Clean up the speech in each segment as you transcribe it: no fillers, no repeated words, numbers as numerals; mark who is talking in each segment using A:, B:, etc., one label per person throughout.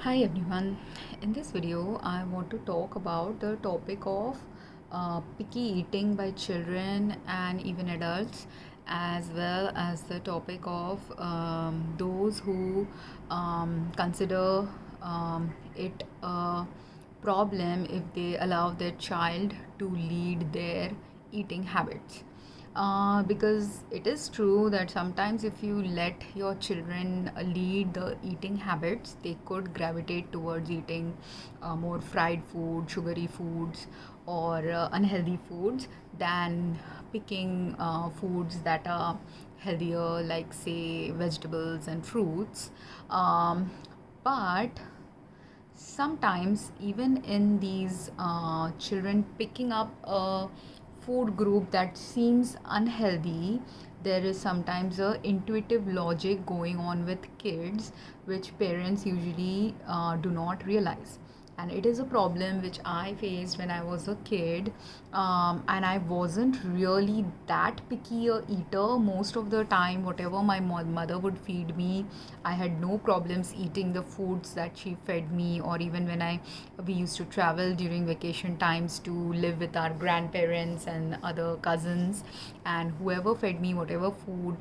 A: Hi everyone. In this video, I want to talk about the topic of picky eating by children and even adults, as well as the topic of those who consider it a problem if they allow their child to lead their eating habits. Because it is true that sometimes if you let your children lead the eating habits, they could gravitate towards eating more fried food, sugary foods, or unhealthy foods than picking foods that are healthier, like, say, vegetables and fruits. But sometimes even in these children picking up a food group that seems unhealthy, there is sometimes a intuitive logic going on with kids which parents usually do not realize. And it is a problem which I faced when I was a kid, and I wasn't really that picky a eater. Most of the time, whatever my mother would feed me, I had no problems eating the foods that she fed me. Or even when we used to travel during vacation times to live with our grandparents and other cousins, and whoever fed me whatever food,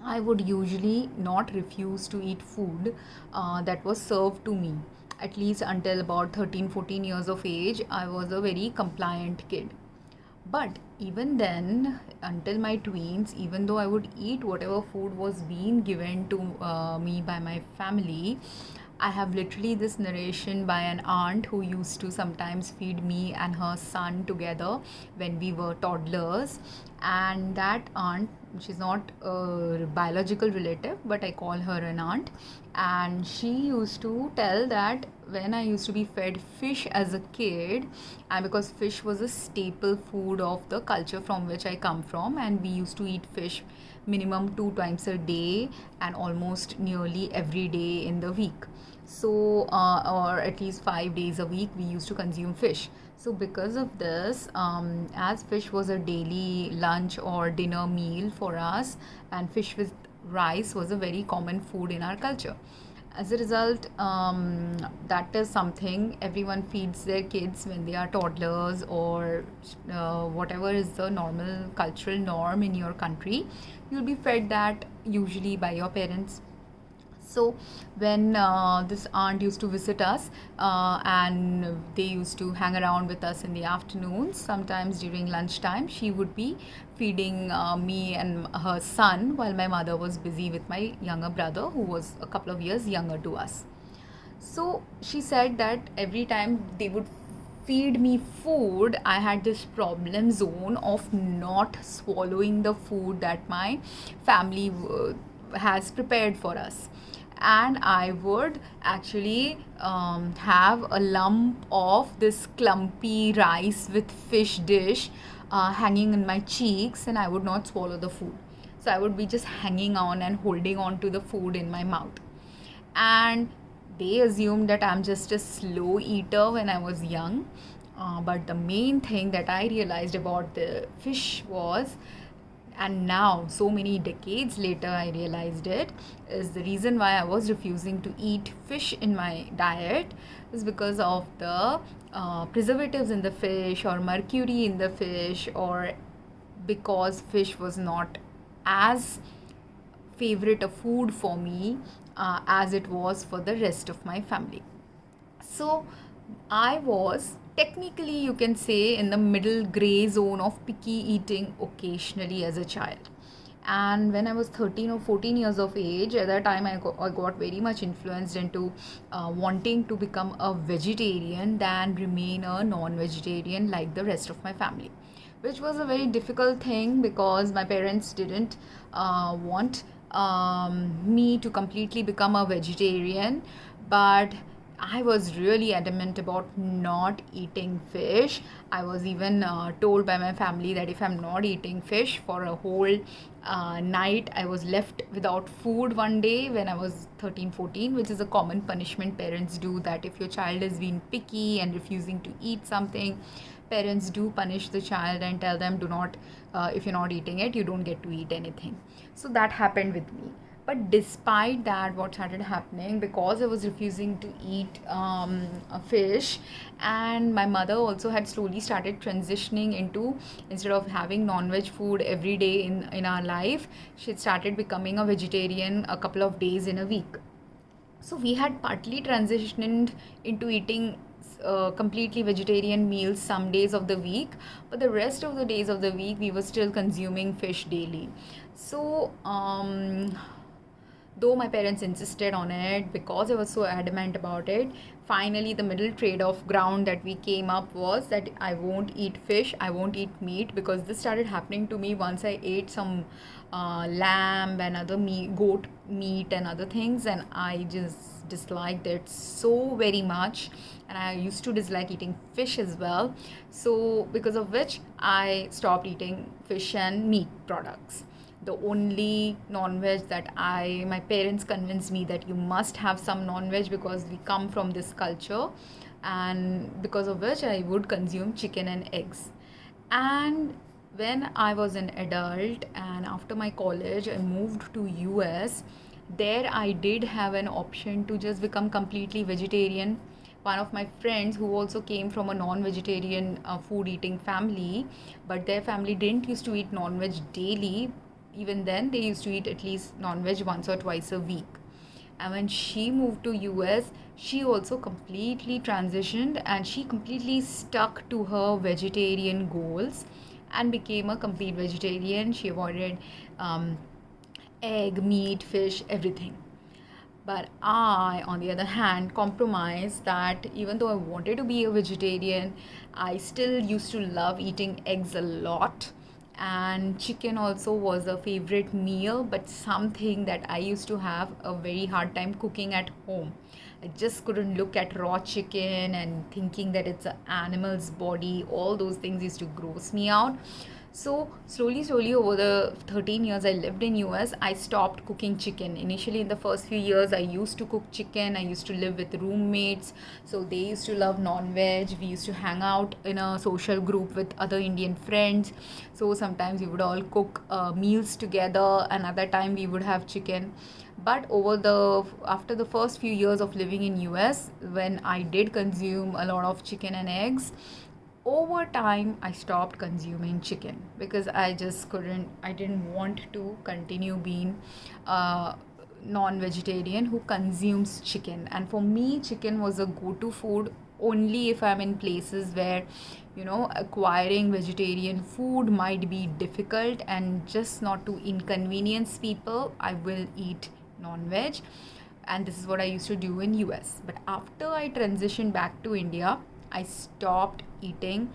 A: I would usually not refuse to eat food that was served to me. At least until about 13, 14 years of age, I was a very compliant kid. But even then, until my tweens, even though I would eat whatever food was being given to me by my family, I have literally this narration by an aunt who used to sometimes feed me and her son together when we were toddlers. And that aunt, she's not a biological relative, but I call her an aunt. And she used to tell that when I used to be fed fish as a kid, and because fish was a staple food of the culture from which I come from, and we used to eat fish minimum 2 times a day and almost nearly every day in the week. So, or at least 5 days a week, we used to consume fish. So, because of this, as fish was a daily lunch or dinner meal for us, and fish with rice was a very common food in our culture. As a result, that is something everyone feeds their kids when they are toddlers, or whatever is the normal cultural norm in your country. You'll be fed that usually by your parents. So when this aunt used to visit us, and they used to hang around with us in the afternoons, sometimes during lunchtime, she would be feeding me and her son while my mother was busy with my younger brother, who was a couple of years younger to us. So she said that every time they would feed me food, I had this problem zone of not swallowing the food that my family has prepared for us. And I would actually have a lump of this clumpy rice with fish dish hanging in my cheeks, and I would not swallow the food. So I would be just hanging on and holding on to the food in my mouth. And they assumed that I'm just a slow eater when I was young. But the main thing that I realized about the fish was, and now so many decades later I realized it, is the reason why I was refusing to eat fish in my diet is because of the preservatives in the fish, or mercury in the fish, or because fish was not as favorite a food for me as it was for the rest of my family. So I was technically, you can say, in the middle gray zone of picky eating occasionally as a child. And when I was 13 or 14 years of age, at that time I got very much influenced into wanting to become a vegetarian than remain a non-vegetarian like the rest of my family, which was a very difficult thing because my parents didn't want me to completely become a vegetarian. But I was really adamant about not eating fish. I was even told by my family that if I'm not eating fish for a whole night, I was left without food one day when I was 13, 14, which is a common punishment parents do, that if your child is being picky and refusing to eat something, parents do punish the child and tell them, do not, if you're not eating it, you don't get to eat anything. So that happened with me. But despite that, what started happening, because I was refusing to eat a fish, and my mother also had slowly started transitioning into, instead of having non-veg food every day in our life, she started becoming a vegetarian a couple of days in a week. So we had partly transitioned into eating completely vegetarian meals some days of the week, but the rest of the days of the week we were still consuming fish daily. So though my parents insisted on it, because I was so adamant about it, finally the middle trade off ground that we came up was that I won't eat fish, I won't eat meat, because this started happening to me once I ate some lamb and other meat, goat meat and other things, and I just disliked it so very much. And I used to dislike eating fish as well, so because of which I stopped eating fish and meat products. The only non-veg that my parents convinced me that you must have some non-veg because we come from this culture, and because of which I would consume chicken and eggs. And when I was an adult and after my college I moved to US, there I did have an option to just become completely vegetarian. One of my friends who also came from a non-vegetarian food eating family, but their family didn't used to eat non-veg daily. Even then they used to eat at least non-veg once or twice a week. And when she moved to US, she also completely transitioned and she completely stuck to her vegetarian goals and became a complete vegetarian. She avoided egg, meat, fish, everything. But I, on the other hand, compromised that even though I wanted to be a vegetarian, I still used to love eating eggs a lot. And chicken also was a favorite meal, but something that I used to have a very hard time cooking at home. I just couldn't look at raw chicken and thinking that it's an animal's body. All those things used to gross me out. So slowly over the 13 years I lived in US, I stopped cooking chicken. Initially in the first few years I used to cook chicken. I used to live with roommates, so they used to love non-veg. We used to hang out in a social group with other Indian friends, so sometimes we would all cook meals together, and at that time we would have chicken. But after the first few years of living in US, when I did consume a lot of chicken and eggs, over time I stopped consuming chicken because I didn't want to continue being a non-vegetarian who consumes chicken. And for me, chicken was a go-to food only if I'm in places where, acquiring vegetarian food might be difficult, and just not to inconvenience people, I will eat non-veg. And this is what I used to do in US. But after I transitioned back to India, I stopped eating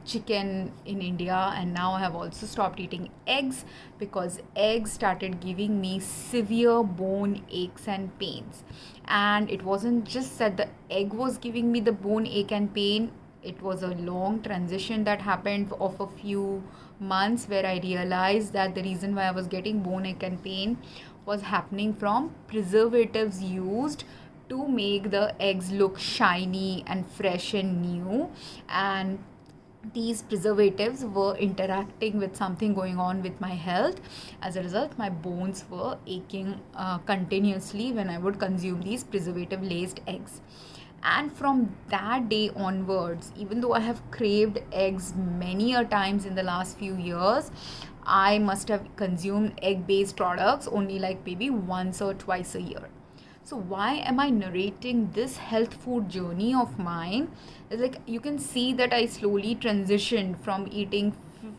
A: chicken in India, and now I have also stopped eating eggs because eggs started giving me severe bone aches and pains. And it wasn't just that the egg was giving me the bone ache and pain, it was a long transition that happened of a few months where I realized that the reason why I was getting bone ache and pain was happening from preservatives used to make the eggs look shiny and fresh and new. And these preservatives were interacting with something going on with my health. As a result, my bones were aching continuously when I would consume these preservative laced eggs. And from that day onwards, even though I have craved eggs many a times in the last few years, I must have consumed egg based products only like maybe once or twice a year. So why am I narrating this health food journey of mine? It's like you can see that I slowly transitioned from eating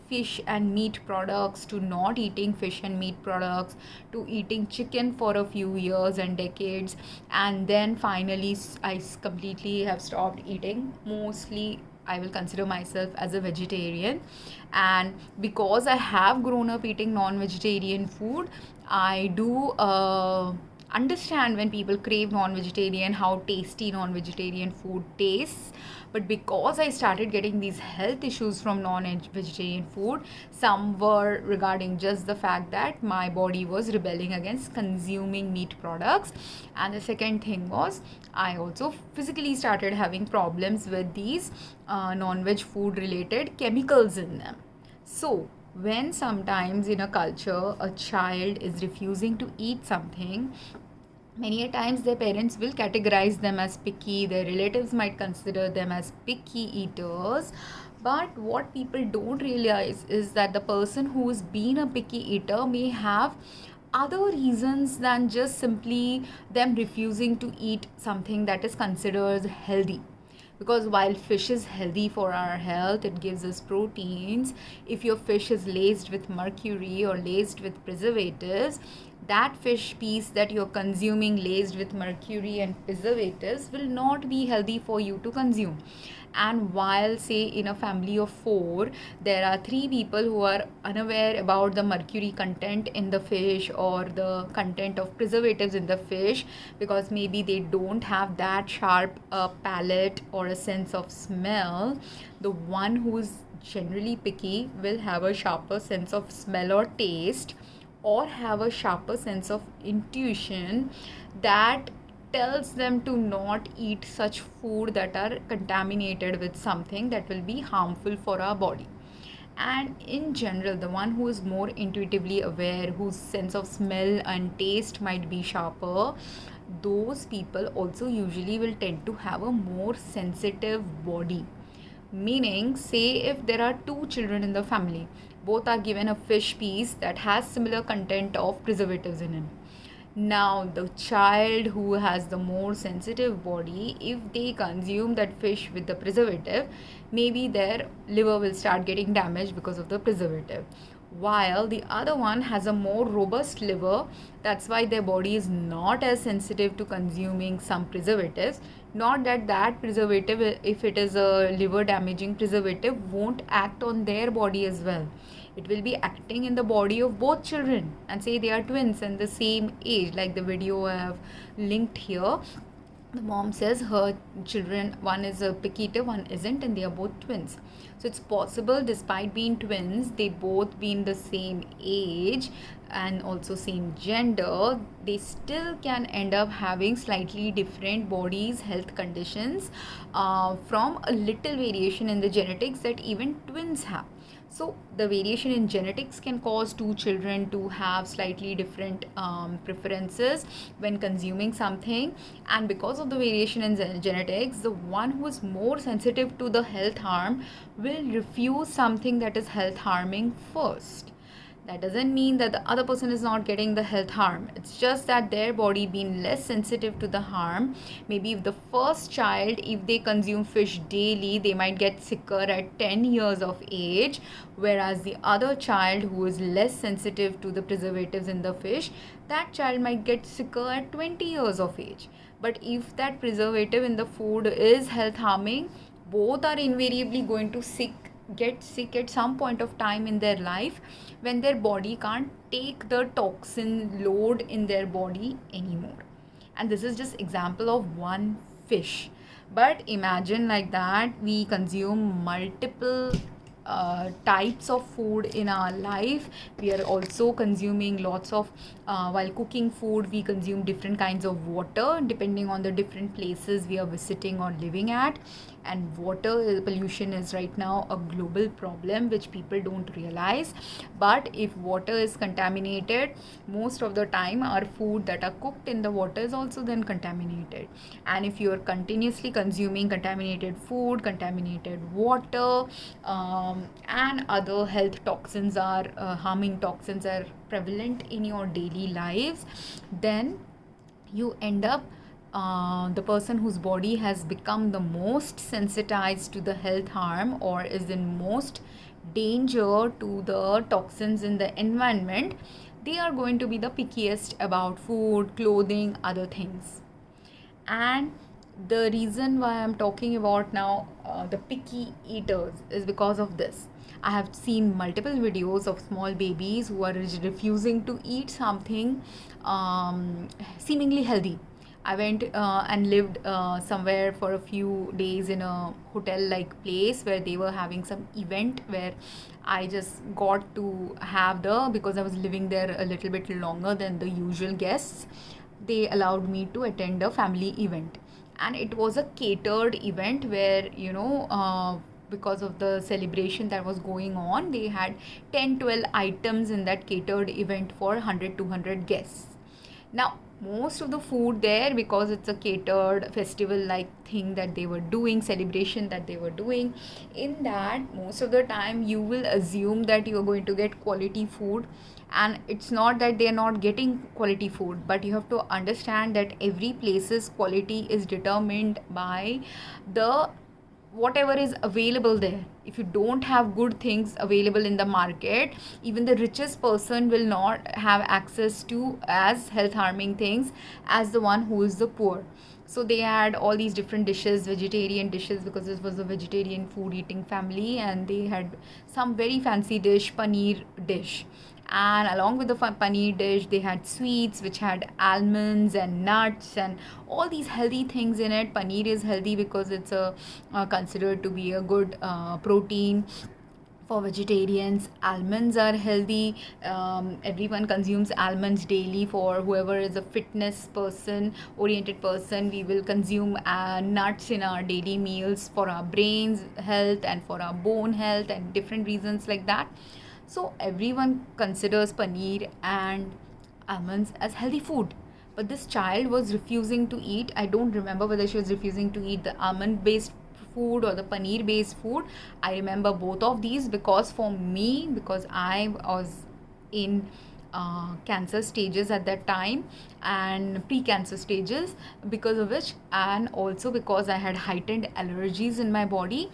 A: fish and meat products to not eating fish and meat products to eating chicken for a few years and decades, and then finally I completely have stopped eating. Mostly I will consider myself as a vegetarian, and because I have grown up eating non-vegetarian food, I do understand when people crave non-vegetarian, how tasty non-vegetarian food tastes. But because I started getting these health issues from non-vegetarian food, some were regarding just the fact that my body was rebelling against consuming meat products, and the second thing was I also physically started having problems with these non-veg food related chemicals in them. So When sometimes in a culture a child is refusing to eat something, many a times their parents will categorize them as picky, their relatives might consider them as picky eaters. But what people don't realize is that the person who's been a picky eater may have other reasons than just simply them refusing to eat something that is considered healthy. Because while fish is healthy for our health, it gives us proteins. If your fish is laced with mercury or laced with preservatives, that fish piece that you're consuming laced with mercury and preservatives will not be healthy for you to consume. And while, say, in a family of 4, there are 3 people who are unaware about the mercury content in the fish or the content of preservatives in the fish, because maybe they don't have that sharp palate or a sense of smell, the one who's generally picky will have a sharper sense of smell or taste, or have a sharper sense of intuition that tells them to not eat such food that are contaminated with something that will be harmful for our body. And in general, the one who is more intuitively aware, whose sense of smell and taste might be sharper, those people also usually will tend to have a more sensitive body. Meaning, say if there are 2 children in the family, both are given a fish piece that has similar content of preservatives in it. Now, the child who has the more sensitive body, if they consume that fish with the preservative, maybe their liver will start getting damaged because of the preservative. While the other one has a more robust liver, that's why their body is not as sensitive to consuming some preservatives. Not that that preservative, if it is a liver damaging preservative, won't act on their body as well. It will be acting in the body of both children, and say they are twins and the same age, like the video I have linked here. The mom says her children, one is a picky eater, one isn't, and they are both twins. So it's possible, despite being twins, they both being the same age and also same gender, they still can end up having slightly different bodies, health conditions, from a little variation in the genetics that even twins have. So the variation in genetics can cause 2 children to have slightly different preferences when consuming something. And because of the variation in genetics, the one who is more sensitive to the health harm will refuse something that is health harming first. That doesn't mean that the other person is not getting the health harm. It's just that their body being less sensitive to the harm. Maybe if the first child, if they consume fish daily, they might get sicker at 10 years of age, whereas the other child who is less sensitive to the preservatives in the fish, that child might get sicker at 20 years of age. But if that preservative in the food is health harming, both are invariably going to get sick at some point of time in their life, when their body can't take the toxin load in their body anymore. And this is just example of one fish. But imagine like that we consume multiple types of food in our life. We are also consuming lots of, while cooking food, we consume different kinds of water depending on the different places we are visiting or living at. And water pollution is right now a global problem which people don't realize. But if water is contaminated, most of the time our food that are cooked in the water is also then contaminated. And if you are continuously consuming contaminated food, contaminated water, and other health toxins are harming toxins are prevalent in your daily lives, then you end up, the person whose body has become the most sensitized to the health harm or is in most danger to the toxins in the environment, they are going to be the pickiest about food, clothing, other things. And the reason why I'm talking about now the picky eaters is because of this. I have seen multiple videos of small babies who are refusing to eat something seemingly healthy. I went and lived somewhere for a few days in a hotel-like place where they were having some event where I just got to have because I was living there a little bit longer than the usual guests, they allowed me to attend a family event. And it was a catered event where, because of the celebration that was going on, they had 10-12 items in that catered event for 100-200 guests. Now most of the food there, because it's a catered festival like thing that they were doing, celebration that they were doing, in that most of the time you will assume that you are going to get quality food. And it's not that they are not getting quality food, but you have to understand that every place's quality is determined by the whatever is available there. If you don't have good things available in the market, even the richest person will not have access to as health harming things as the one who is the poor. So they had all these different dishes, vegetarian dishes, because this was a vegetarian food eating family, and they had some very fancy dish, paneer dish. And along with the paneer dish, they had sweets which had almonds and nuts and all these healthy things in it. Paneer is healthy because it's considered to be a good protein for vegetarians. Almonds are healthy. Everyone consumes almonds daily. For whoever is a fitness person, oriented person, we will consume nuts in our daily meals for our brains health and for our bone health and different reasons like that. So everyone considers paneer and almonds as healthy food. But this child was refusing to eat. I don't remember whether she was refusing to eat the almond based food or the paneer based food. I remember both of these because for me, because I was in cancer stages at that time and pre-cancer stages, because of which, and also because I had heightened allergies in my body,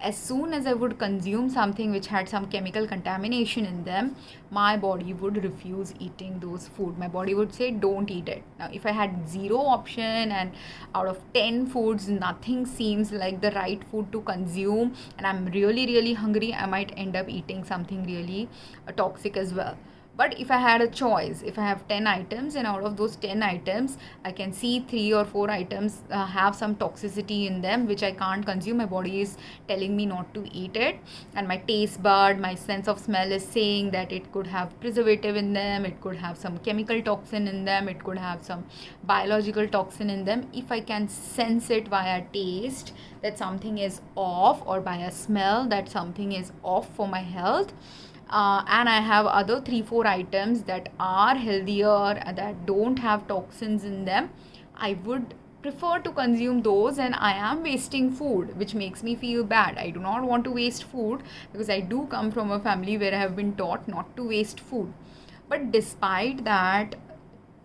A: as soon as I would consume something which had some chemical contamination in them, my body would refuse eating those food. My body would say, don't eat it. Now, if I had zero option and out of 10 foods, nothing seems like the right food to consume, and I'm really, really hungry, I might end up eating something really toxic as well. But if I had a choice, if I have 10 items and out of those 10 items I can see 3 or 4 items have some toxicity in them which I can't consume, my body is telling me not to eat it, and my taste bud, my sense of smell is saying that it could have preservative in them, it could have some chemical toxin in them, it could have some biological toxin in them. If I can sense it via taste that something is off, or by a smell that something is off for my health, and I have other 3-4 items that are healthier and that don't have toxins in them, I would prefer to consume those, and I am wasting food, which makes me feel bad. I do not want to waste food because I do come from a family where I have been taught not to waste food. But despite that,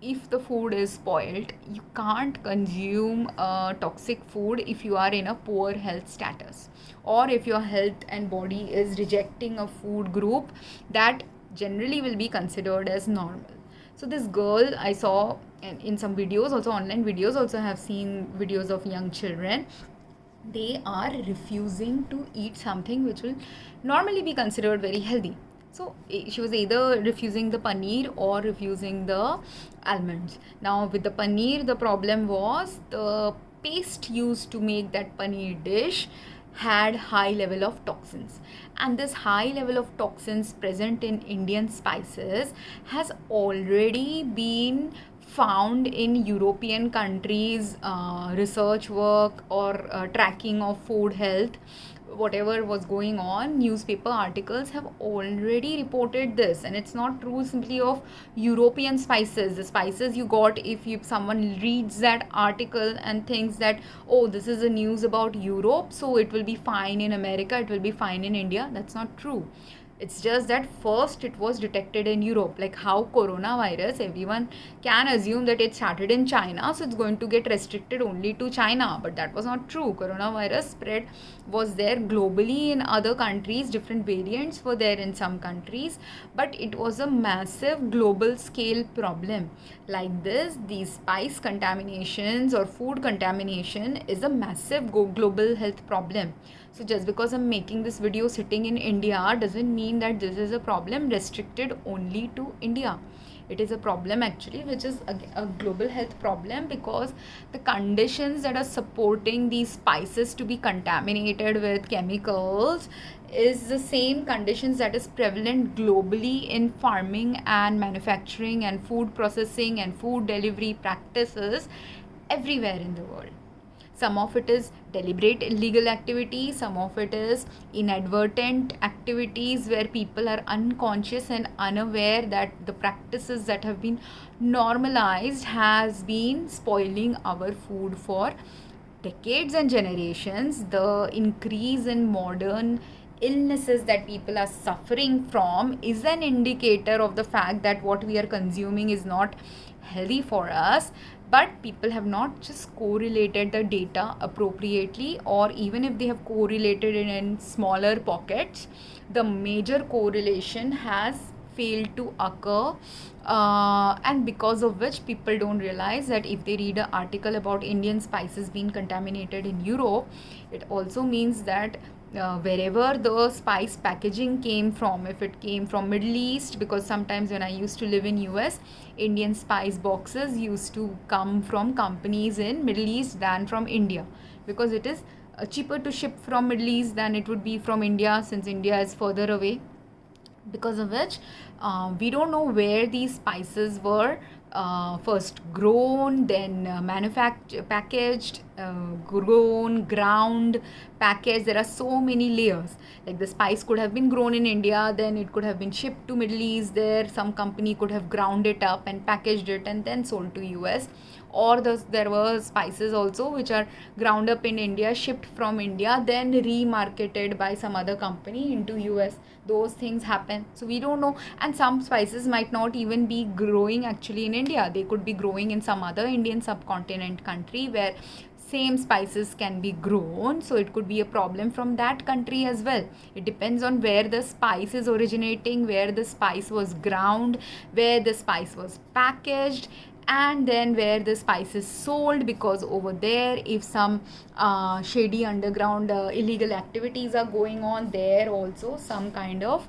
A: if the food is spoiled, you can't consume toxic food if you are in a poor health status, or if your health and body is rejecting a food group that generally will be considered as normal. So this girl I saw in some videos, also online videos, also have seen videos of young children, they are refusing to eat something which will normally be considered very healthy. So she was either refusing the paneer or refusing the almonds. Now with the paneer, the problem was the paste used to make that paneer dish had high level of toxins, and this high level of toxins present in Indian spices has already been found in European countries research work or tracking of food health. Whatever was going on, newspaper articles have already reported this, and it's not true simply of European spices. The spices you got, if someone reads that article and thinks that, oh, this is a news about Europe, so it will be fine in America, it will be fine in India, that's not true. It's just that first it was detected in Europe, like how coronavirus, everyone can assume that it started in China, so it's going to get restricted only to China, but that was not true. Coronavirus spread was there globally in other countries, different variants were there in some countries, but it was a massive global scale problem. Like this, these spice contaminations or food contamination is a massive global health problem. So just because I'm making this video sitting in India doesn't mean that this is a problem restricted only to India. It is a problem actually which is a global health problem, because the conditions that are supporting these spices to be contaminated with chemicals is the same conditions that is prevalent globally in farming and manufacturing and food processing and food delivery practices everywhere in the world. Some of it is deliberate illegal activity, some of it is inadvertent activities where people are unconscious and unaware that the practices that have been normalized has been spoiling our food for decades and generations. The increase in modern illnesses that people are suffering from is an indicator of the fact that what we are consuming is not healthy for us. But people have not just correlated the data appropriately, or even if they have correlated it in smaller pockets, the major correlation has failed to occur, and because of which people don't realize that if they read an article about Indian spices being contaminated in Europe, it also means that wherever the spice packaging came from, if it came from Middle East, because sometimes when I used to live in US, Indian spice boxes used to come from companies in Middle East than from India, because it is cheaper to ship from Middle East than it would be from India, since India is further away. Because of which we don't know where these spices were first grown, then manufactured, packaged, grown, ground, packaged. There are so many layers. Like the spice could have been grown in India, then it could have been shipped to Middle East. There some company could have ground it up and packaged it and then sold to US. Or there were spices also which are ground up in India, shipped from India, then remarketed by some other company into US. Those things happen, so we don't know. And some spices might not even be growing actually in India. They could be growing in some other Indian subcontinent country where same spices can be grown, so it could be a problem from that country as well. It depends on where the spice is originating, where the spice was ground, where the spice was packaged, and then where the spice is sold, because over there if some shady underground illegal activities are going on there, also some kind of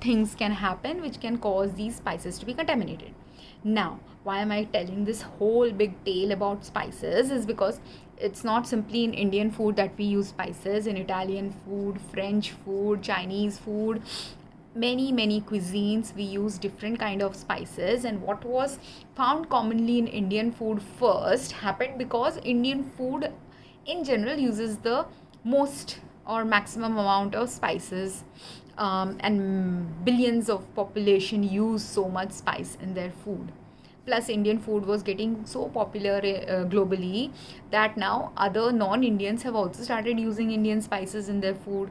A: things can happen which can cause these spices to be contaminated. Now, why am I telling this whole big tale about spices is because it's not simply in Indian food that we use spices. In Italian food, French food, Chinese food, many cuisines we use different kind of spices. And what was found commonly in Indian food first happened because Indian food in general uses the most or maximum amount of spices, and billions of population use so much spice in their food. Plus Indian food was getting so popular globally that now other non-Indians have also started using Indian spices in their food,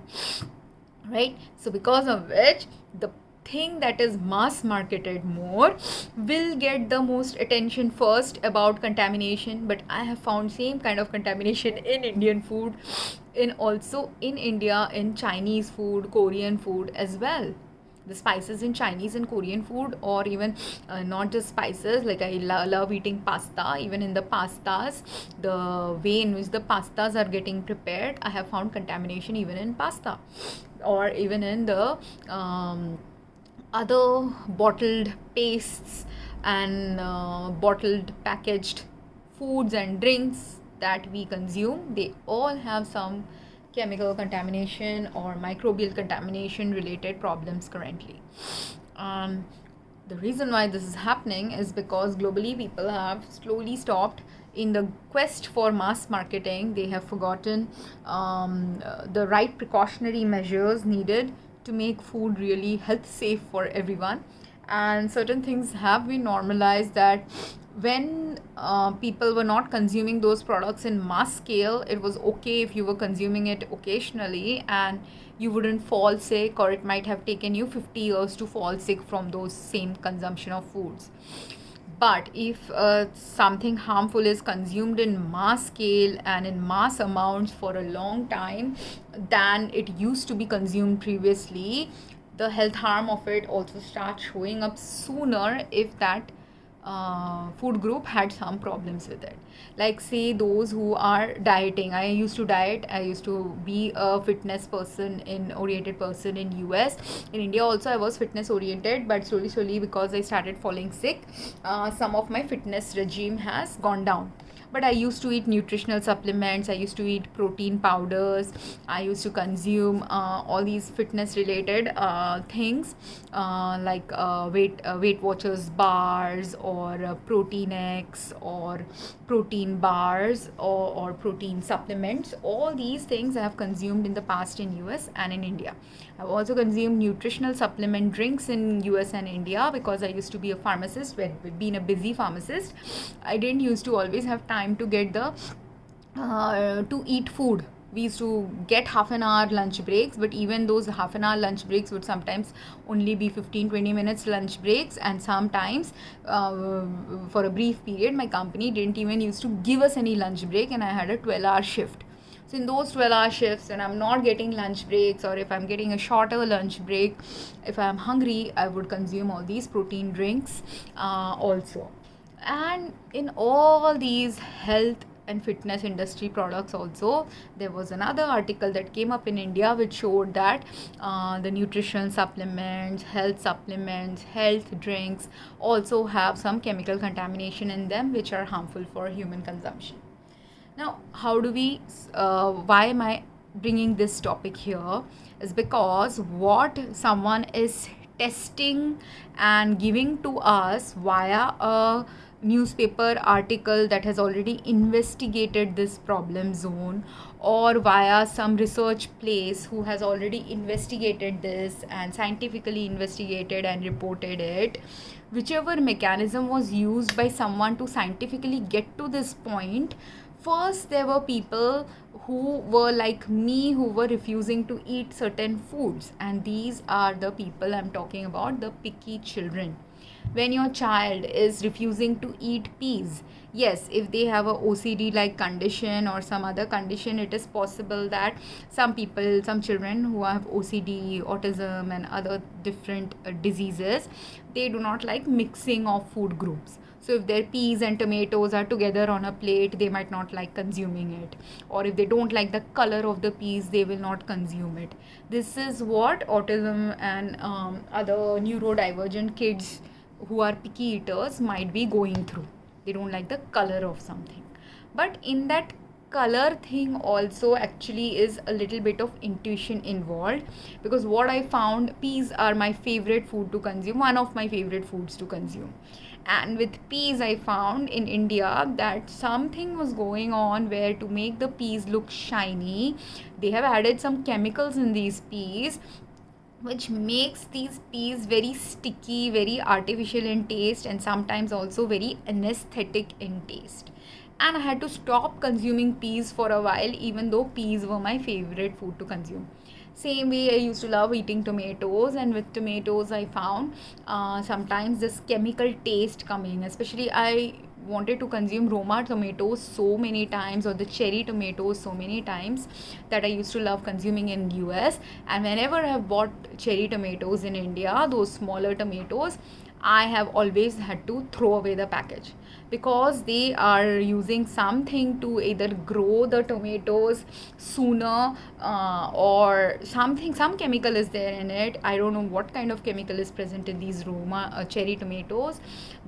A: right? So because of which the thing that is mass marketed more will get the most attention first about contamination. But I have found same kind of contamination in Indian food, in also in India, in Chinese food, Korean food as well. The spices in Chinese and Korean food, or even not just spices, like I love eating pasta. Even in the pastas, the way in which the pastas are getting prepared, I have found contamination even in pasta, or even in the other bottled pastes and bottled packaged foods and drinks that we consume. They all have some chemical contamination or microbial contamination related problems currently. The reason why this is happening is because globally people have slowly stopped in the quest for mass marketing. They have forgotten the right precautionary measures needed to make food really health safe for everyone. And certain things have been normalized, that when people were not consuming those products in mass scale, it was okay if you were consuming it occasionally and you wouldn't fall sick, or it might have taken you 50 years to fall sick from those same consumption of foods. But if something harmful is consumed in mass scale and in mass amounts for a long time than it used to be consumed previously, the health harm of it also starts showing up sooner if that food group had some problems with it. Like say those who are dieting. I used to diet. I used to be a fitness oriented person in US. In India also I was fitness oriented, but slowly because I started falling sick, some of my fitness regime has gone down. But I used to eat nutritional supplements, I used to eat protein powders, I used to consume all these fitness related things, like Weight Watchers bars, or Protein X, or protein bars, or protein supplements. All these things I have consumed in the past in US and in India. I've also consumed nutritional supplement drinks in US and India, because I used to be a pharmacist. Being a busy pharmacist, I didn't used to always have time to get the to eat food. We used to get half an hour lunch breaks, but even those half an hour lunch breaks would sometimes only be 15-20 minutes lunch breaks, and sometimes for a brief period my company didn't even used to give us any lunch break, and I had a 12-hour shift. So in those 12-hour shifts, when I'm not getting lunch breaks, or if I'm getting a shorter lunch break, if I'm hungry, I would consume all these protein drinks also. And in all these health and fitness industry products also, there was another article that came up in India which showed that the nutrition supplements, health drinks also have some chemical contamination in them, which are harmful for human consumption. Now, why am I bringing this topic here? Is because what someone is testing and giving to us via a newspaper article that has already investigated this problem zone, or via some research place who has already investigated this and scientifically investigated and reported it, whichever mechanism was used by someone to scientifically get to this point. First, there were people who were like me, who were refusing to eat certain foods, and these are the people I'm talking about, the picky children. When your child is refusing to eat peas, yes, if they have a OCD like condition or some other condition, it is possible that some children who have OCD, autism, and other different diseases, they do not like mixing of food groups. So if their peas and tomatoes are together on a plate, they might not like consuming it. Or if they don't like the color of the peas, they will not consume it. This is what autism and other neurodivergent kids who are picky eaters might be going through. They don't like the color of something. But in that color thing also actually is a little bit of intuition involved, because what I found, peas are my favorite food to consume, one of my favorite foods to consume. And with peas, I found in India that something was going on where, to make the peas look shiny, they have added some chemicals in these peas, which makes these peas very sticky, very artificial in taste, and sometimes also very anesthetic in taste. And I had to stop consuming peas for a while, even though peas were my favorite food to consume. Same way, I used to love eating tomatoes, and with tomatoes I found sometimes this chemical taste coming. Especially I wanted to consume Roma tomatoes so many times, or the cherry tomatoes so many times, that I used to love consuming in US. And whenever I have bought cherry tomatoes in India, those smaller tomatoes, I have always had to throw away the package, because they are using something to either grow the tomatoes sooner, or some chemical is there in it. I don't know what kind of chemical is present in these Roma cherry tomatoes,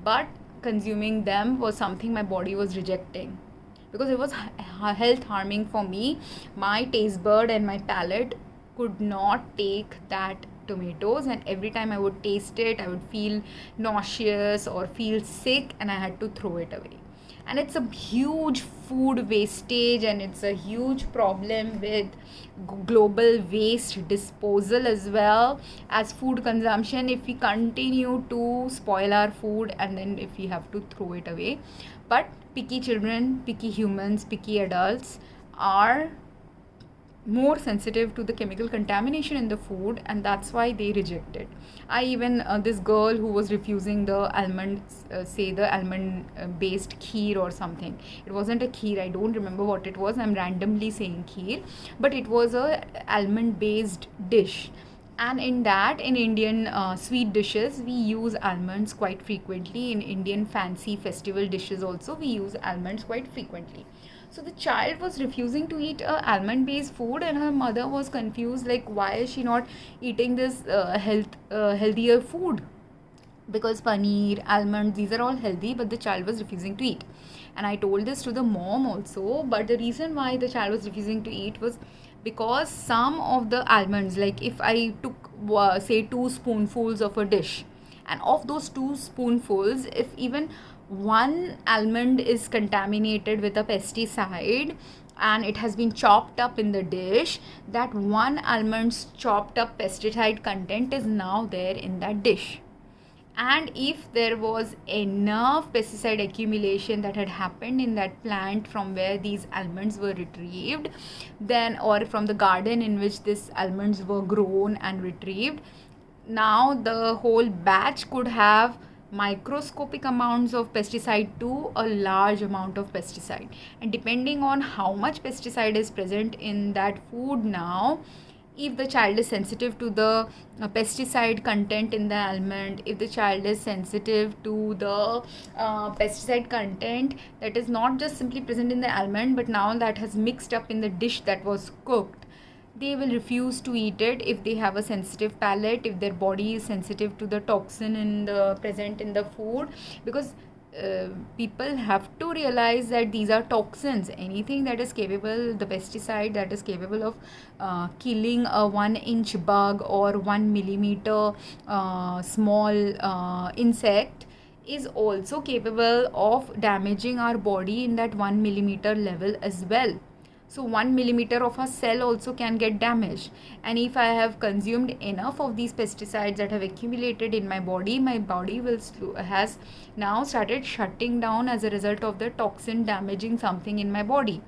A: but consuming them was something my body was rejecting, because it was health harming for me. My taste bud and my palate could not take that tomatoes, and every time I would taste it, I would feel nauseous or feel sick, and I had to throw it away. And it's a huge food wastage, and it's a huge problem with global waste disposal as well as food consumption, if we continue to spoil our food and then if we have to throw it away. But picky children, picky humans, picky adults are more sensitive to the chemical contamination in the food, and that's why they reject it. I even this girl who was refusing the almond based kheer or something. It wasn't a kheer, I don't remember what it was, I'm randomly saying kheer, but it was a almond based dish. And in Indian sweet dishes, we use almonds quite frequently. In Indian fancy festival dishes also, we use almonds quite frequently. So the child was refusing to eat almond based food, and her mother was confused, like, why is she not eating this healthier food? Because paneer, almonds, these are all healthy, but the child was refusing to eat. And I told this to the mom also, but the reason why the child was refusing to eat was because some of the almonds, like if I took say 2 spoonfuls of a dish, and of those 2 spoonfuls, if even one almond is contaminated with a pesticide and it has been chopped up in the dish, that one almond's chopped up pesticide content is now there in that dish. And if there was enough pesticide accumulation that had happened in that plant from where these almonds were retrieved, then, or from the garden in which these almonds were grown and retrieved, now the whole batch could have microscopic amounts of pesticide to a large amount of pesticide. And depending on how much pesticide is present in that food now, if the child is sensitive to the pesticide content in the almond, if the child is sensitive to the pesticide content that is not just simply present in the almond but now that has mixed up in the dish that was cooked, they will refuse to eat it if they have a sensitive palate, if their body is sensitive to the toxin in the present in the food. Because people have to realize that these are toxins. Anything that is capable, the pesticide that is capable of killing a 1-inch bug or 1 millimeter small insect, is also capable of damaging our body in that 1 millimeter level as well. So 1 millimeter of a cell also can get damaged. And if I have consumed enough of these pesticides that have accumulated in my body will has now started shutting down as a result of the toxin damaging something in my body,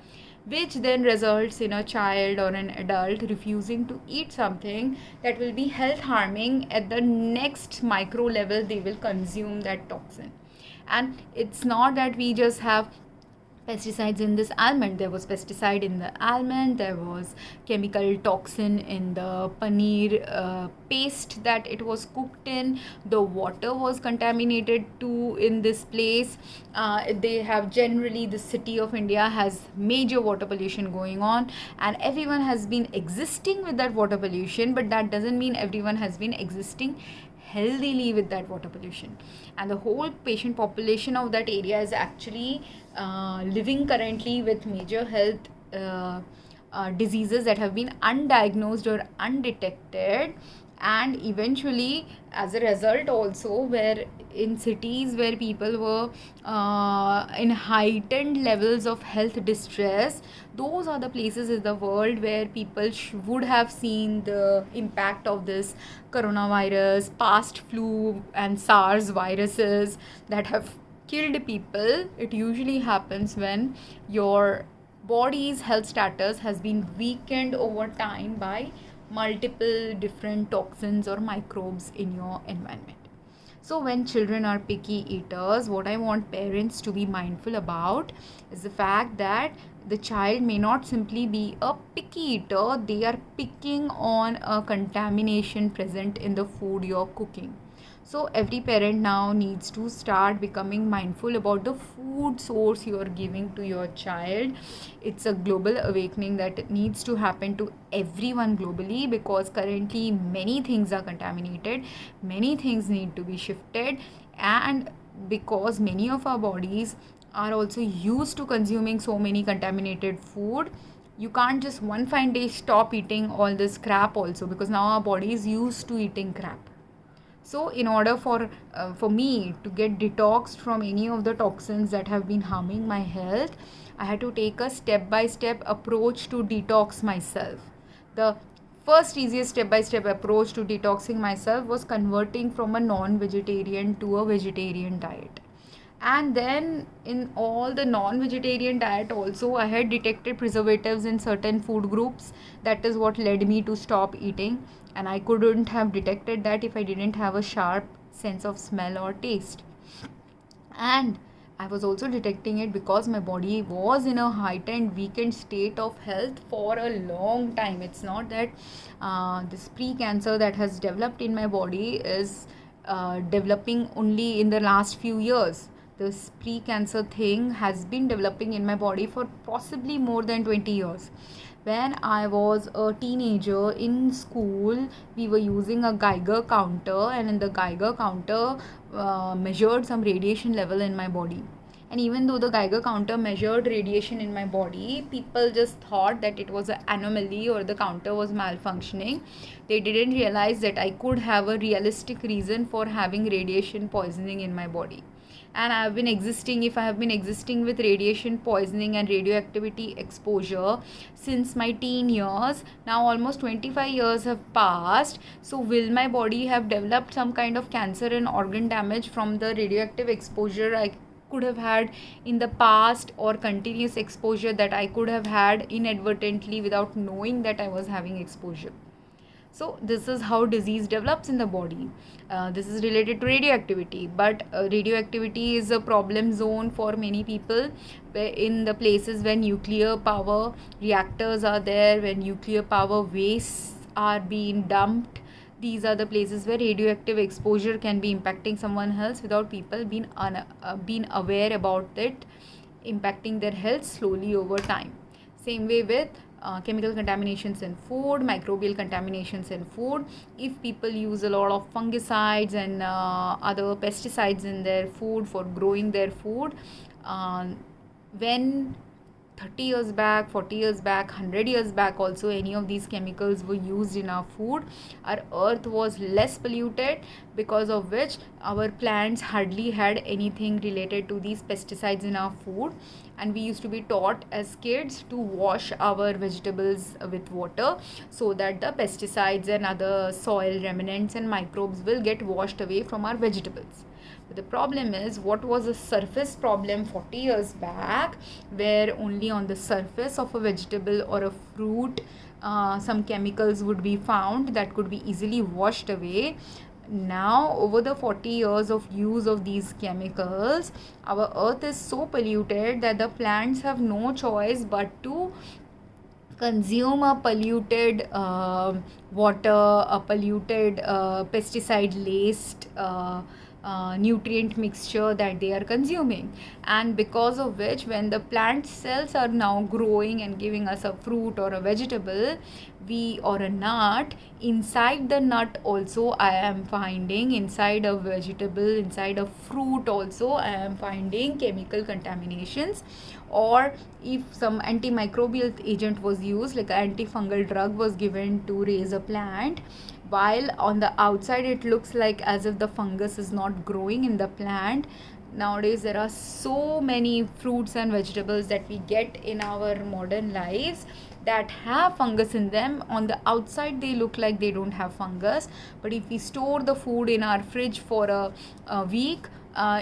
A: which then results in a child or an adult refusing to eat something that will be health harming. At the next micro level, they will consume that toxin. And it's not that we just have pesticides in this almond. There was pesticide in the almond, there was chemical toxin in the paneer paste that it was cooked in, the water was contaminated too in this place. They have generally, the city of India has major water pollution going on, and everyone has been existing with that water pollution, but that doesn't mean everyone has been existing healthily with that water pollution. And the whole patient population of that area is actually living currently with major health diseases that have been undiagnosed or undetected. And eventually, as a result also, where in cities where people were in heightened levels of health distress, those are the places in the world where people would have seen the impact of this coronavirus, past flu and SARS viruses that have killed people. It usually happens when your body's health status has been weakened over time by multiple different toxins or microbes in your environment. So when children are picky eaters, what I want parents to be mindful about is the fact that the child may not simply be a picky eater, they are picking on a contamination present in the food you're cooking. So every parent now needs to start becoming mindful about the food source you are giving to your child. It's a global awakening that needs to happen to everyone globally, because currently many things are contaminated, many things need to be shifted, and because many of our bodies are also used to consuming so many contaminated food, you can't just one fine day stop eating all this crap also, because now our body is used to eating crap. So in order for me to get detoxed from any of the toxins that have been harming my health, I had to take a step-by-step approach to detox myself. The first easiest step-by-step approach to detoxing myself was converting from a non-vegetarian to a vegetarian diet. And then in all the non-vegetarian diet also, I had detected preservatives in certain food groups. That is what led me to stop eating, and I couldn't have detected that if I didn't have a sharp sense of smell or taste. And I was also detecting it because my body was in a heightened, weakened state of health for a long time. It's not that this pre-cancer that has developed in my body is developing only in the last few years. This pre-cancer thing has been developing in my body for possibly more than 20 years. When I was a teenager in school, we were using a Geiger counter, and in the Geiger counter measured some radiation level in my body. And even though the Geiger counter measured radiation in my body, people just thought that it was an anomaly or the counter was malfunctioning. They didn't realize that I could have a realistic reason for having radiation poisoning in my body. And if I have been existing with radiation poisoning and radioactivity exposure since my teen years, now almost 25 years have passed. So will my body have developed some kind of cancer and organ damage from the radioactive exposure I could have had in the past, or continuous exposure that I could have had inadvertently without knowing that I was having exposure? So this is how disease develops in the body. This is related to radioactivity, but radioactivity is a problem zone for many people in the places where nuclear power reactors are there, where nuclear power wastes are being dumped. These are the places where radioactive exposure can be impacting someone else without people being aware about it, impacting their health slowly over time. Same way with chemical contaminations in food, microbial contaminations in food. If people use a lot of fungicides and other pesticides in their food for growing their food, when 30 years back, 40 years back, 100 years back also any of these chemicals were used in our food, our earth was less polluted, because of which our plants hardly had anything related to these pesticides in our food. And we used to be taught as kids to wash our vegetables with water so that the pesticides and other soil remnants and microbes will get washed away from our vegetables. But the problem is, what was a surface problem 40 years back, where only on the surface of a vegetable or a fruit some chemicals would be found that could be easily washed away. Now, over the 40 years of use of these chemicals, our earth is so polluted that the plants have no choice but to consume a polluted water, a polluted pesticide laced nutrient mixture that they are consuming. And because of which, when the plant cells are now growing and giving us a fruit or a vegetable, or a nut, inside the nut also I am finding, inside a vegetable, inside a fruit also I am finding chemical contaminations. Or if some antimicrobial agent was used, like an antifungal drug was given to raise a plant, while on the outside it looks like as if the fungus is not growing in the plant. Nowadays there are so many fruits and vegetables that we get in our modern lives that have fungus in them. On the outside they look like they don't have fungus, but if we store the food in our fridge for a week,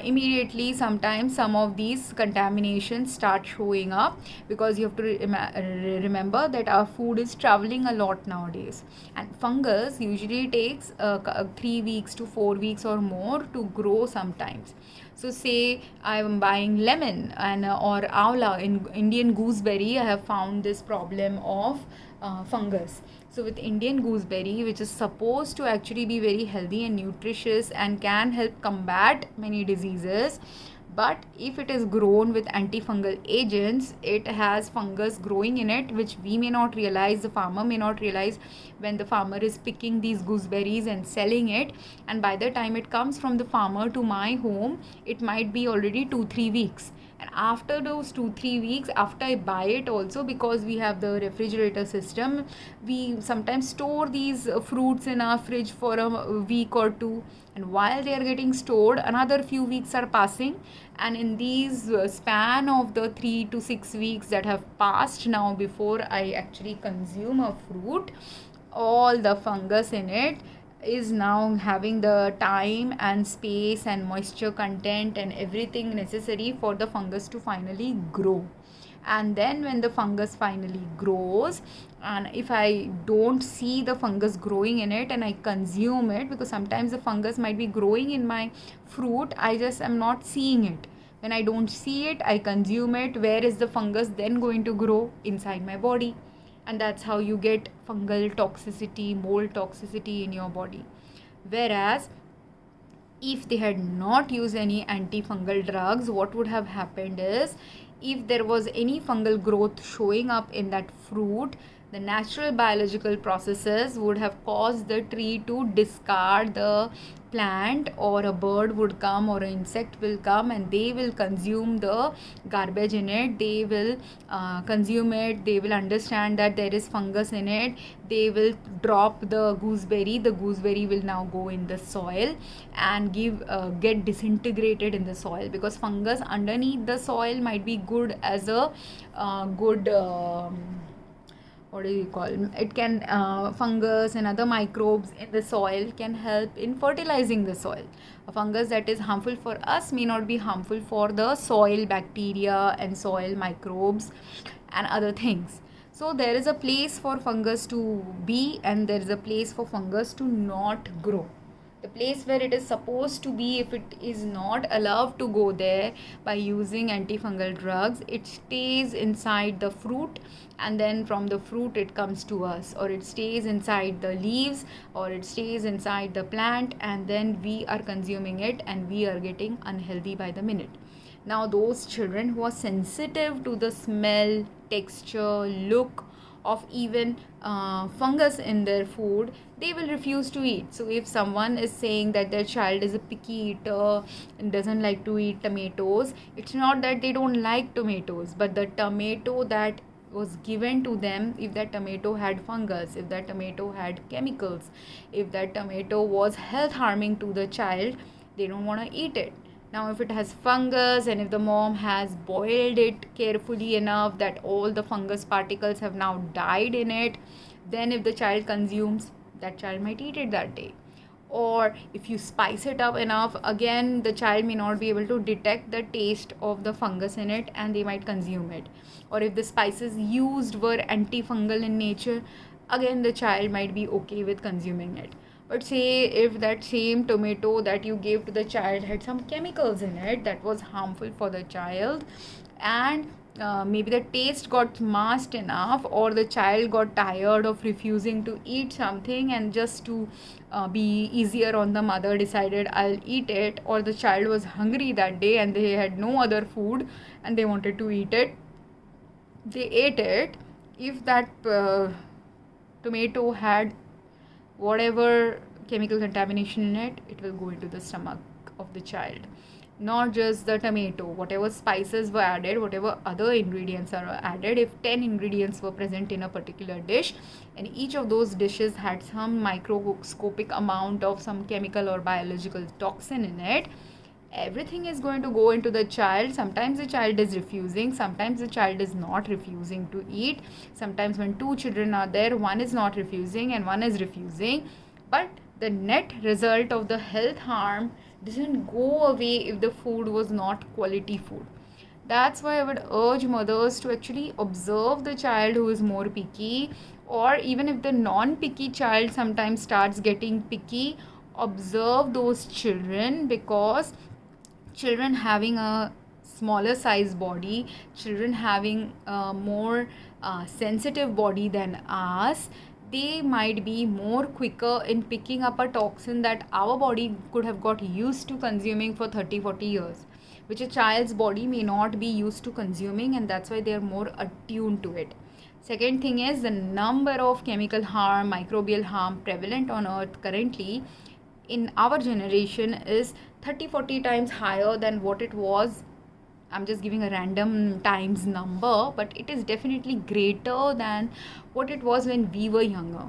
A: immediately sometimes some of these contaminations start showing up, because you have to remember that our food is traveling a lot nowadays, and fungus usually takes 3 weeks to 4 weeks or more to grow sometimes. So say I am buying lemon and or avla, in Indian gooseberry I have found this problem of fungus. So with Indian gooseberry, which is supposed to actually be very healthy and nutritious and can help combat many diseases, but if it is grown with antifungal agents, it has fungus growing in it, which we may not realize, the farmer may not realize when the farmer is picking these gooseberries and selling it. And by the time it comes from the farmer to my home, it might be already 2-3 weeks. And after those 2-3 weeks, after I buy it also, because we have the refrigerator system, we sometimes store these fruits in our fridge for a week or two, and while they are getting stored, another few weeks are passing, and in these span of the 3 to 6 weeks that have passed now before I actually consume a fruit, all the fungus in it is now having the time and space and moisture content and everything necessary for the fungus to finally grow. And then when the fungus finally grows, and if I don't see the fungus growing in it and I consume it, because sometimes the fungus might be growing in my fruit, I just am not seeing it. When I don't see it, I consume it. Where is the fungus then going to grow? Inside my body. And that's how you get fungal toxicity, mold toxicity in your body. Whereas if they had not used any antifungal drugs, what would have happened is, if there was any fungal growth showing up in that fruit, The natural biological processes would have caused the tree to discard the plant, or a bird would come or an insect will come and they will consume the garbage in it. They will consume it. They will understand that there is fungus in it. They will drop the gooseberry will now go in the soil and get disintegrated in the soil, because fungus underneath the soil might be good as a good what do you call it, can fungus and other microbes in the soil can help in fertilizing the soil. A fungus that is harmful for us may not be harmful for the soil bacteria and soil microbes and other things. So there is a place for fungus to be, and there is a place for fungus to not grow. The place where it is supposed to be, if it is not allowed to go there by using antifungal drugs, it stays inside the fruit, and then from the fruit it comes to us, or it stays inside the leaves, or it stays inside the plant, and then we are consuming it and we are getting unhealthy by the minute. Now those children who are sensitive to the smell, texture, look of even fungus in their food, they will refuse to eat. So if someone is saying that their child is a picky eater and doesn't like to eat tomatoes, it's not that they don't like tomatoes, but the tomato that was given to them, if that tomato had fungus, if that tomato had chemicals, if that tomato was health harming to the child, they don't want to eat it. Now if it has fungus, and if the mom has boiled it carefully enough that all the fungus particles have now died in it, then if the child consumes, that child might eat it that day. Or if you spice it up enough, again the child may not be able to detect the taste of the fungus in it and they might consume it. Or if the spices used were antifungal in nature, again the child might be okay with consuming it. But say if that same tomato that you gave to the child had some chemicals in it that was harmful for the child, and maybe the taste got masked enough, or the child got tired of refusing to eat something, and just to be easier on the mother decided I'll eat it, or the child was hungry that day and they had no other food and they wanted to eat it, they ate it. If that tomato had whatever chemical contamination in it, it will go into the stomach of the child. Not just the tomato, whatever spices were added, whatever other ingredients are added, if 10 ingredients were present in a particular dish and each of those dishes had some microscopic amount of some chemical or biological toxin in it, everything is going to go into the child. Sometimes the child is refusing, sometimes the child is not refusing to eat. Sometimes when two children are there, one is not refusing and one is refusing, but the net result of the health harm doesn't go away if the food was not quality food. That's why I would urge mothers to actually observe the child who is more picky, or even if the non-picky child sometimes starts getting picky, observe those children, because children having a smaller size body, children having a more sensitive body than us, they might be more quicker in picking up a toxin that our body could have got used to consuming for 30-40 years, which a child's body may not be used to consuming, and that's why they are more attuned to it. Second thing is, the number of chemical harm, microbial harm prevalent on earth currently in our generation is 30-40 times higher than what it was. I'm just giving a random times number, but it is definitely greater than what it was when we were younger,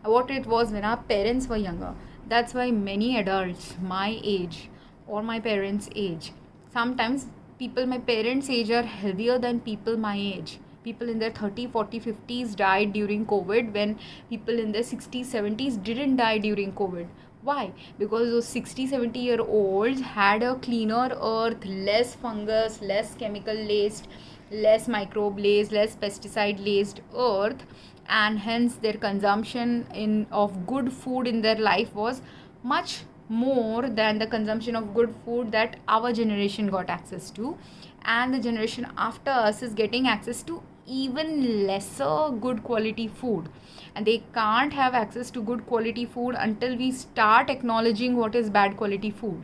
A: what it was when our parents were younger. That's why many adults my age or my parents' age, sometimes people my parents' age are healthier than people my age. People in their 30, 40, 50s died during COVID, when people in their 60s, 70s didn't die during COVID. Why? Because those 60-70-year-olds had a cleaner earth, less fungus, less chemical laced, less microbe laced, less pesticide laced earth, and hence their consumption of good food in their life was much more than the consumption of good food that our generation got access to, and the generation after us is getting access to even lesser good quality food. And they can't have access to good quality food until we start acknowledging what is bad quality food.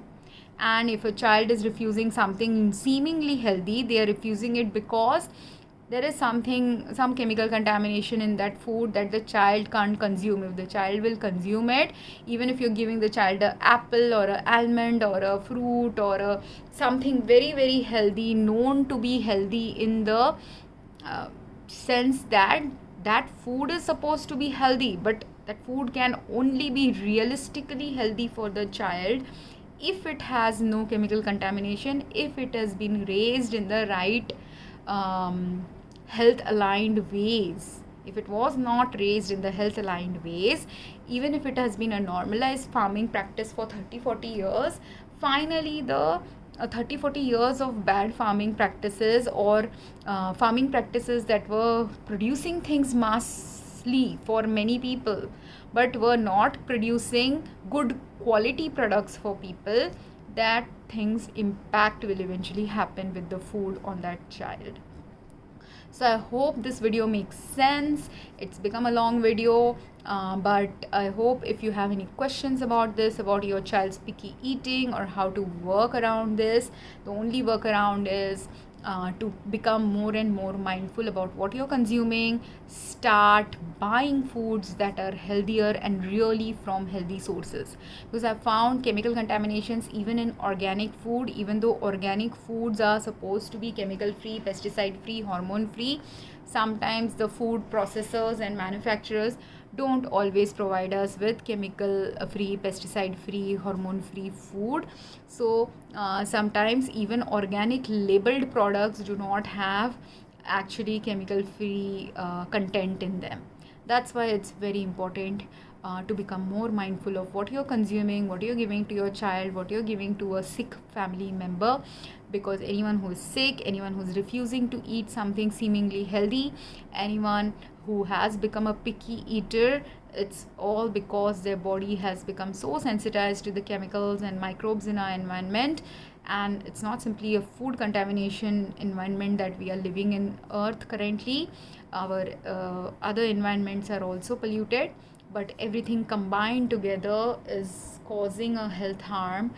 A: And if a child is refusing something seemingly healthy, they are refusing it because there is some chemical contamination in that food that the child can't consume. If the child will consume it, even if you're giving the child an apple or an almond or a fruit or something very very healthy, known to be healthy in the sense that that food is supposed to be healthy, but that food can only be realistically healthy for the child if it has no chemical contamination, if it has been raised in the right health aligned ways. If it was not raised in the health aligned ways, even if it has been a normalized farming practice for 30-40 years, finally the 30-40 years of bad farming practices or farming practices that were producing things massively for many people but were not producing good quality products for people, that things impact will eventually happen with the food on that child. So I hope this video makes sense. It's become a long video, but I hope if you have any questions about this, about your child's picky eating or how to work around this, the only workaround is to become more and more mindful about what you're consuming. Start buying foods that are healthier and really from healthy sources, because I've found chemical contaminations even in organic food. Even though organic foods are supposed to be chemical free, pesticide free, hormone free, sometimes the food processors and manufacturers don't always provide us with chemical free, pesticide free, hormone free food. So sometimes even organic labeled products do not have actually chemical free content in them. That's why it's very important to become more mindful of what you're consuming, what you're giving to your child, what you're giving to a sick family member. Because anyone who is sick, anyone who's refusing to eat something seemingly healthy, anyone who has become a picky eater, it's all because their body has become so sensitized to the chemicals and microbes in our environment. And it's not simply a food contamination environment that we are living in earth currently. Our other environments are also polluted, but everything combined together is causing a health harm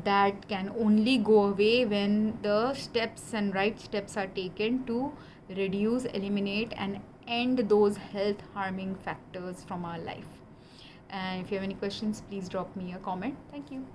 A: that can only go away when the steps and right steps are taken to reduce, eliminate and end those health harming factors from our life. And if you have any questions, please drop me a comment. Thank you.